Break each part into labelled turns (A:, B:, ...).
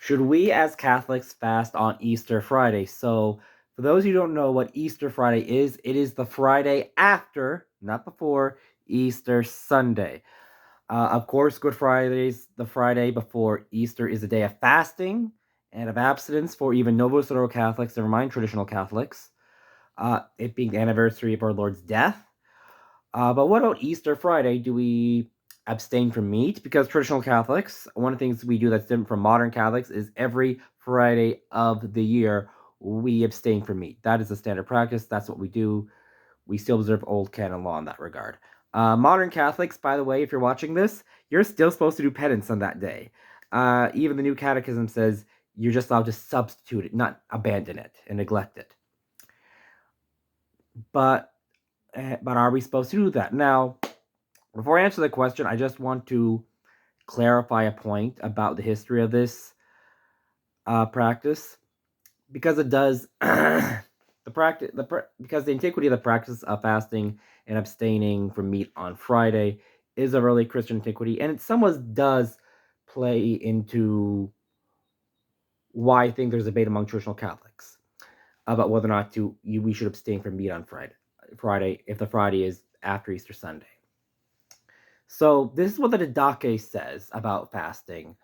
A: Should we as Catholics fast on Easter Friday? So, for those who don't know what Easter Friday is, it is the Friday after, not before, Easter Sunday. Of course, Good Friday's the Friday before Easter is a day of fasting and of abstinence for even Novus Ordo Catholics, never mind traditional Catholics, it being the anniversary of our Lord's death. But what about Easter Friday? Do we abstain from meat? Because traditional Catholics, one of the things we do that's different from modern Catholics is every Friday of the year we abstain from meat. That is a standard practice. That's what we do. We still observe old canon law in that regard. Modern Catholics, by the way, if you're watching this, you're still supposed to do penance on that day. Even the New Catechism says you're just allowed to substitute it, not abandon it and neglect it. But are we supposed to do that? Now, before I answer the question, I just want to clarify a point about the history of this practice, because it does because the antiquity of the practice of fasting and abstaining from meat on Friday is a early Christian antiquity, and it somewhat does play into why I think there's a debate among traditional Catholics about whether or not we should abstain from meat on Friday if the Friday is after Easter Sunday. So this is what the Didache says about fasting,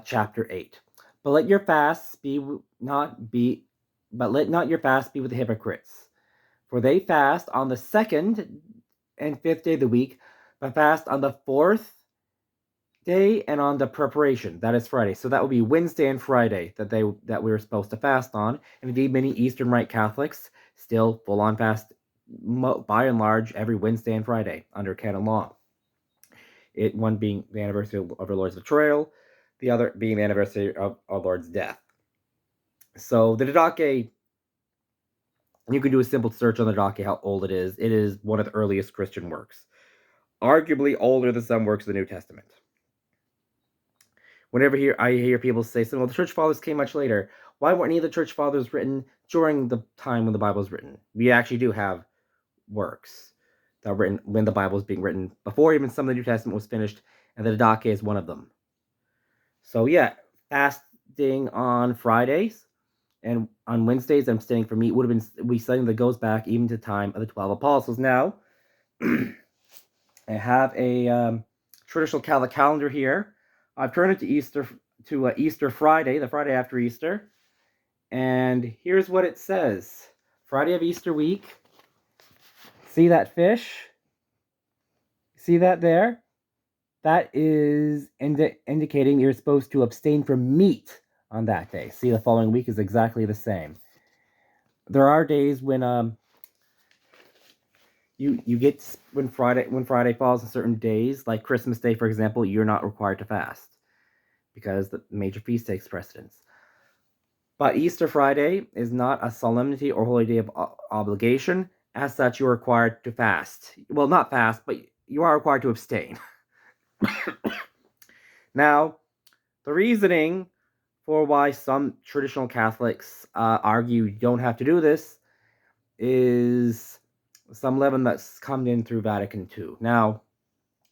A: chapter 8. But let not your fast be with the hypocrites, for they fast on the 2nd and 5th day of the week, but fast on the 4th day and on the preparation, that is Friday. So that would be Wednesday and Friday that we were supposed to fast on. And indeed, many Eastern Rite Catholics still full on fast, by and large, every Wednesday and Friday under canon law. One being the anniversary of our Lord's betrayal, the other being the anniversary of our Lord's death. So the Didache, you can do a simple search on the Didache how old it is. It is one of the earliest Christian works, arguably older than some works of the New Testament. Whenever I hear people say, well, the Church Fathers came much later. Why weren't any of the Church Fathers written during the time when the Bible was written? We actually do have works that were written when the Bible was being written, before even some of the New Testament was finished, and the Didache is one of them. So yeah, fasting on Fridays and on Wednesdays, I'm abstaining from meat would have been something that goes back even to the time of the 12 apostles. Now, I have a traditional Catholic calendar here. I've turned it to Easter Friday, the Friday after Easter, and here's what it says: Friday of Easter week. See that fish? See that there? That is indicating you're supposed to abstain from meat on that day. See, the following week is exactly the same. There are days when you get when Friday falls on certain days, like Christmas Day, for example, you're not required to fast because the major feast takes precedence. But Easter Friday is not a solemnity or holy day of obligation. As such, you are required to fast. Well, not fast, but you are required to abstain. Now, the reasoning for why some traditional Catholics argue you don't have to do this is some leaven that's come in through Vatican II. Now,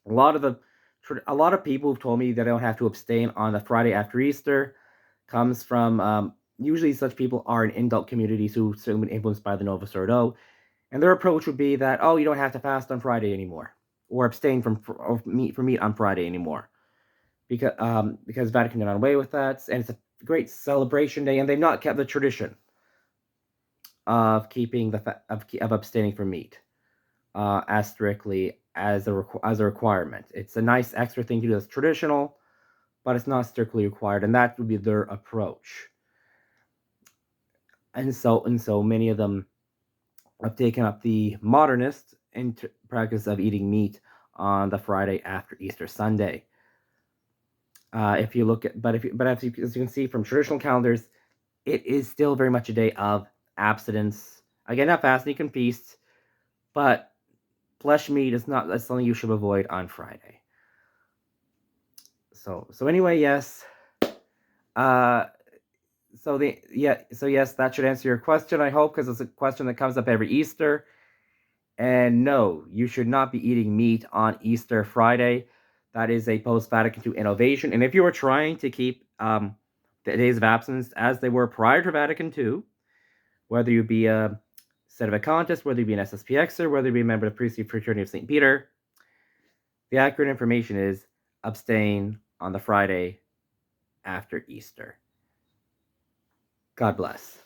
A: a lot of people who've told me that I don't have to abstain on the Friday after Easter comes from usually such people are in indult communities who certainly been influenced by the Novus Ordo, and their approach would be that, oh, you don't have to fast on Friday anymore, or abstain from meat on Friday anymore, because Vatican did not away with that, and it's a great celebration day, and they've not kept the tradition of keeping of abstaining from meat as strictly as a requirement. It's a nice extra thing to do that's traditional, but it's not strictly required, and that would be their approach. And so many of them have taken up the modernist practice of eating meat on the Friday after Easter Sunday. If you look at, as you can see from traditional calendars, it is still very much a day of abstinence. Again, not fasting, you can feast, but flesh meat is not. That's something you should avoid on Friday. So anyway, yes. So yes, that should answer your question, I hope, because it's a question that comes up every Easter. And no, you should not be eating meat on Easter Friday. That is a post-Vatican II innovation. And if you were trying to keep the days of absence as they were prior to Vatican II, whether you be a sedevacantist, whether you be an SSPXer, whether you be a member of the priestly fraternity of St. Peter. The accurate information is abstain on the Friday after Easter. God bless.